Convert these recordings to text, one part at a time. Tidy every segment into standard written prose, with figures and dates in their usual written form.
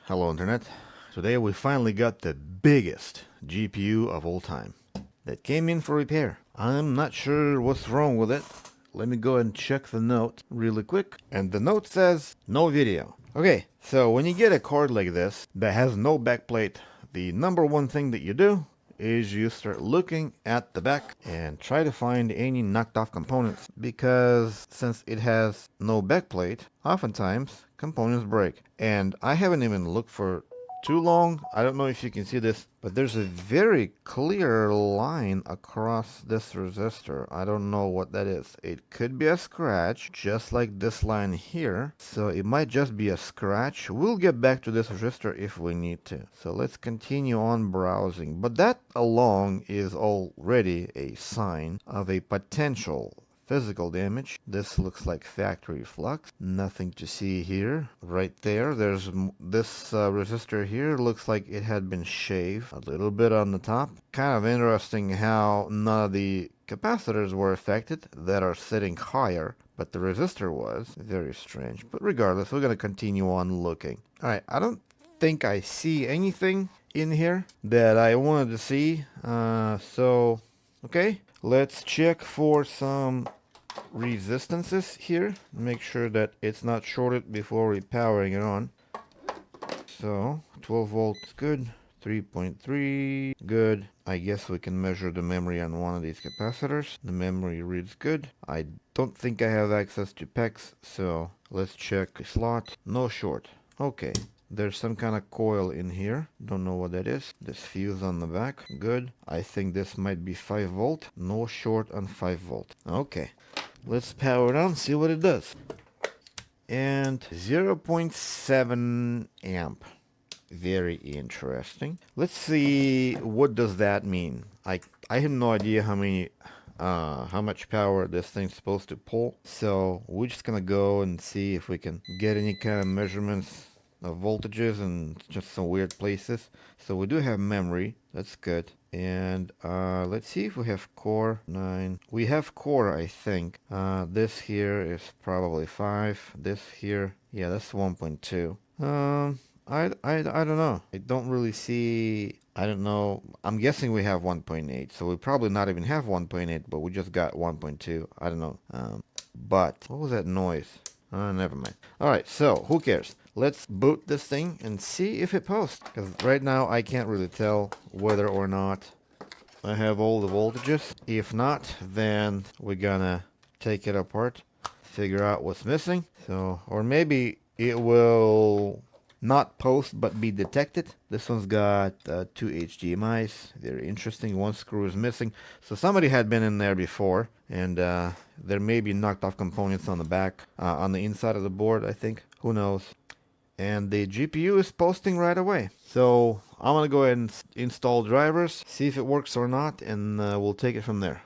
Hello Internet. Today we finally got the biggest GPU of all time that came in for repair. I'm not sure what's wrong with it. Let me go and check the note really quick. And the note says no video. Okay, so when you get a card like this that has no backplate, the number one thing that you do is you start looking at the back and try to find any knocked off components, because since it has no backplate, oftentimes components break. And I haven't even looked for too long. I don't know if you can see this, but there's a very clear line across this resistor. I don't know what that is. It could be a scratch, just like this line here. So it might just be a scratch. We'll get back to this resistor if we need to. So let's continue on browsing. But that alone is already a sign of a potential physical damage. This looks like factory flux. Nothing to see here. Right there, there's this resistor here. Looks like it had been shaved a little bit on the top. Kind of interesting how none of the capacitors were affected that are sitting higher, but the resistor was. Very strange. But regardless, we're going to continue on looking. Alright, I don't think I see anything in here that I wanted to see. Okay, let's check for some resistances here. Make sure that it's not shorted before repowering it on. So 12 volts good, 3.3 good. I guess we can measure the memory on one of these capacitors. The memory reads good. I don't think I have access to PEX, so let's check slot. No short. Okay. There's some kind of coil in here. Don't know what that is. This fuse on the back. Good. I think this might be 5 volt. No short on 5 volt. Okay. Let's power it on, see what it does. And 0.7 amp. Very interesting. Let's see, what does that mean? I have no idea how much power this thing's supposed to pull. So we're just gonna go and see if we can get any kind of measurements of voltages and just some weird places. So we do have memory. That's good. And let's see if we have core 9. We have core, I think. This here is probably 5. This here, yeah, that's 1.2. I don't know. I don't really see. I don't know. I'm guessing we have 1.8. So we probably not even have 1.8, but we just got 1.2. I don't know. But what was that noise? Never mind. All right, so who cares? Let's boot this thing and see if it posts. Because right now I can't really tell whether or not I have all the voltages. If not, then we're gonna take it apart, figure out what's missing. So, or maybe it will not post but be detected. This one's got 2 HDMIs. Very interesting. One screw is missing. So somebody had been in there before, and there may be knocked off components on the back, on the inside of the board, I think. Who knows? And the GPU is posting right away. So I'm gonna go ahead and install drivers, see if it works or not, and we'll take it from there.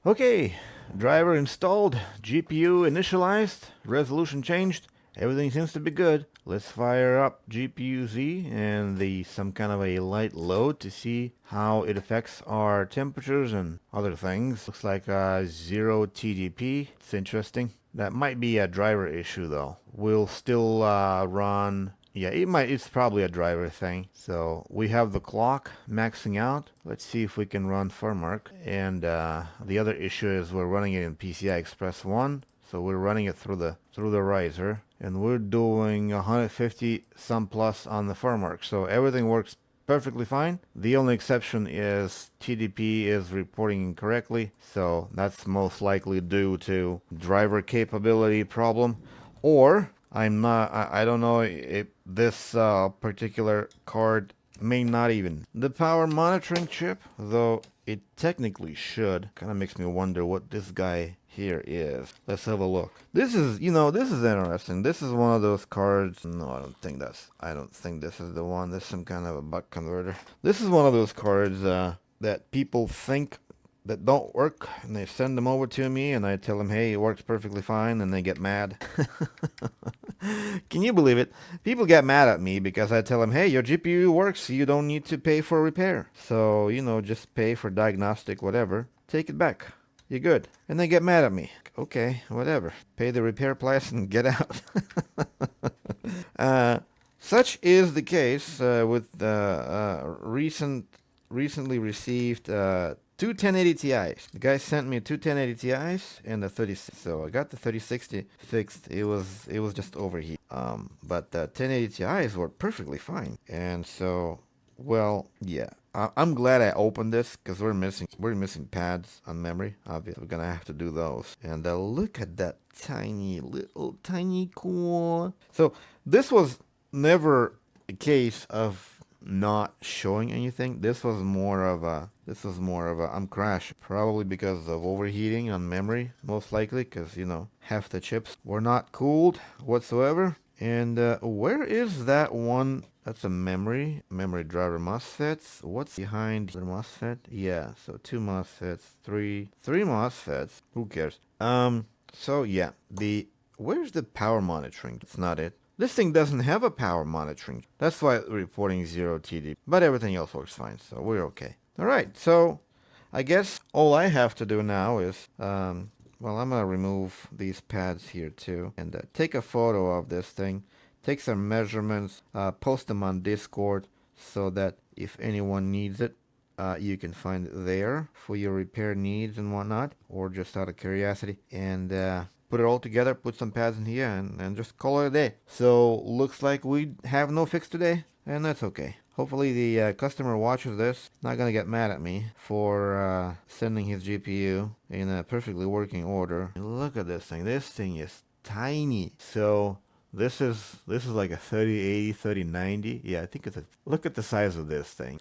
Okay, driver installed, GPU initialized, resolution changed, everything seems to be good. Let's fire up GPU Z and some kind of a light load to see how it affects our temperatures and other things. Looks like 0 TDP. It's interesting. That might be a driver issue though. We'll still run. Yeah, it's probably a driver thing. So we have the clock maxing out. Let's see if we can run Furmark. And the other issue is we're running it in PCI Express 1. So we're running it through the riser, and we're doing 150 some plus on the Furmark. So everything works perfectly fine. The only exception is TDP is reporting incorrectly, so that's most likely due to driver capability problem, or I don't know if this particular card may not even. The power monitoring chip, though it technically should. Kind of makes me wonder what this guy here is. Let's have a look. This is interesting. This is one of those cards. No, I don't think this is the one. This is some kind of a buck converter. This is one of those cards that people think that don't work, and they send them over to me, and I tell them, hey, it works perfectly fine, and they get mad. Can you believe it? People get mad at me because I tell them, hey, your GPU works, you don't need to pay for repair. So, just pay for diagnostic, whatever. Take it back. You're good. And they get mad at me. Okay, whatever. Pay the repair price and get out. Such is the case with recently received two 1080 Ti's. The guy sent me two 1080 Ti's and a 3060. So I got the 3060 fixed. It was just overheat. But the 1080 Ti's worked perfectly fine. And so, well, yeah. I'm glad I opened this because we're missing pads on memory. Obviously, we're gonna have to do those. And look at that tiny core. So this was never a case of not showing anything. This was more of a I'm crashed, probably because of overheating on memory, most likely, because half the chips were not cooled whatsoever. And where is that one? That's a memory driver MOSFETs. What's behind the MOSFET? Yeah, so two MOSFETs, three MOSFETs. Who cares? So yeah, where's the power monitoring? It's not it. This thing doesn't have a power monitoring. That's why it's reporting 0 TD. But everything else works fine, so we're okay. All right, so I guess all I have to do now is, well, I'm gonna remove these pads here too, and take a photo of this thing, take some measurements, post them on Discord, so that if anyone needs it, you can find it there for your repair needs and whatnot, or just out of curiosity, and put it all together, put some pads in here, and just call it a day. So looks like we have no fix today, and that's okay. Hopefully the customer watches this, not gonna get mad at me for sending his GPU in a perfectly working order. Look at this thing. This thing is tiny. So this is like a 3080, 3090. Yeah, I think look at the size of this thing.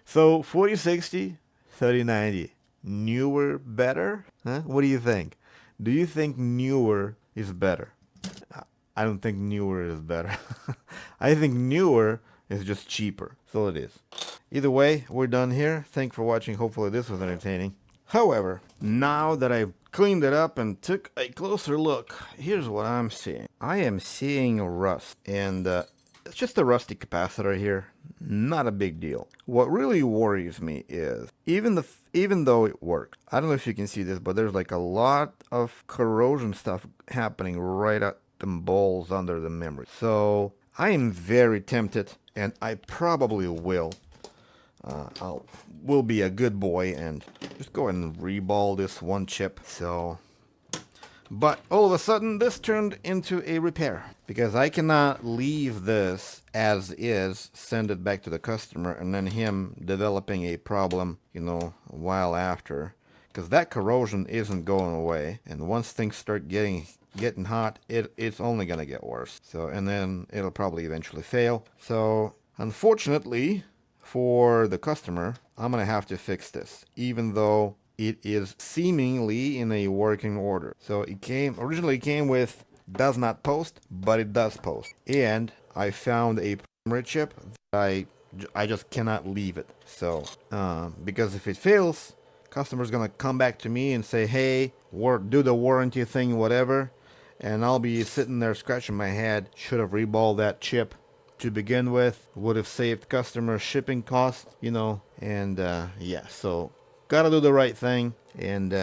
So 4060, 3090. Newer better? Huh? What do you think? Do you think newer is better? I don't think newer is better. I think newer is just cheaper. So it is. Either way, we're done here. Thanks for watching. Hopefully this was entertaining. However, now that I've cleaned it up and took a closer look, here's what I'm seeing. I am seeing rust, and it's just a rusty capacitor here. Not a big deal. What really worries me is even though it works, I don't know if you can see this, but there's like a lot of corrosion stuff happening right at the balls under the memory. So I am very tempted, and I probably will. Will be a good boy and just go ahead and reball this one chip. So, but all of a sudden this turned into a repair, because I cannot leave this as is, send it back to the customer, and then him developing a problem, a while after, because that corrosion isn't going away, and once things start getting hot, it's only gonna get worse. So, and then it'll probably eventually fail. So unfortunately for the customer, I'm gonna have to fix this, even though it is seemingly in a working order. So it originally came with does not post, but it does post. And I found a memory chip that I just cannot leave it. So because if it fails, customer's gonna come back to me and say, hey, do the warranty thing, whatever, and I'll be sitting there scratching my head. Should have reballed that chip to begin with, would have saved customer shipping costs, and yeah, so gotta do the right thing, and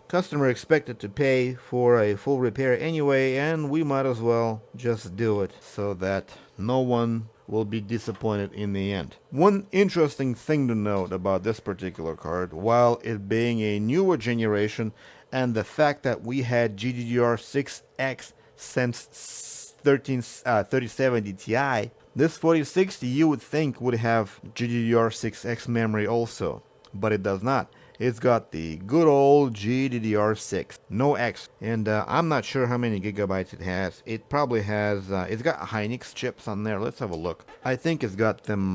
customer expected to pay for a full repair anyway, and we might as well just do it so that no one will be disappointed in the end. One interesting thing to note about this particular card, while it being a newer generation, and the fact that we had GDDR6X since 3070 Ti, this 4060 you would think would have GDDR6X memory also, but it does not. It's got the good old GDDR6, no X, and I'm not sure how many gigabytes it has. It probably has, it's got Hynix chips on there. Let's have a look. I think it's got them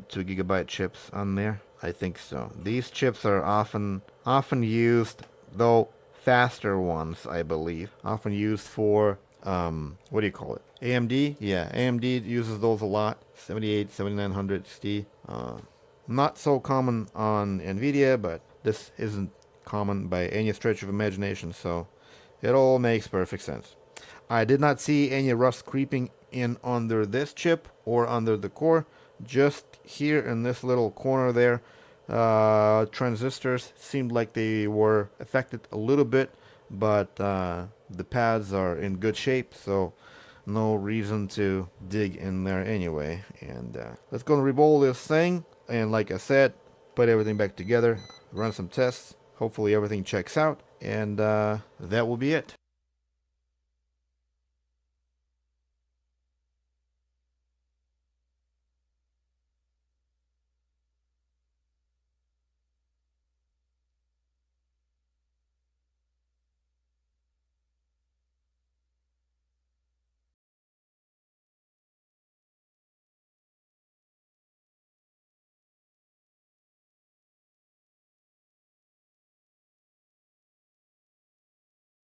2 gigabyte chips on there. I think so. These chips are often used, though faster ones, I believe, often used for what do you call it? AMD? Yeah, AMD uses those a lot. 78, 7900 XT. Not so common on NVIDIA, but this isn't common by any stretch of imagination, so it all makes perfect sense. I did not see any rust creeping in under this chip or under the core. Just here in this little corner there, transistors seemed like they were affected a little bit, but the pads are in good shape, so no reason to dig in there anyway. And let's go and reball this thing. And like I said, put everything back together, run some tests. Hopefully everything checks out. And that will be it.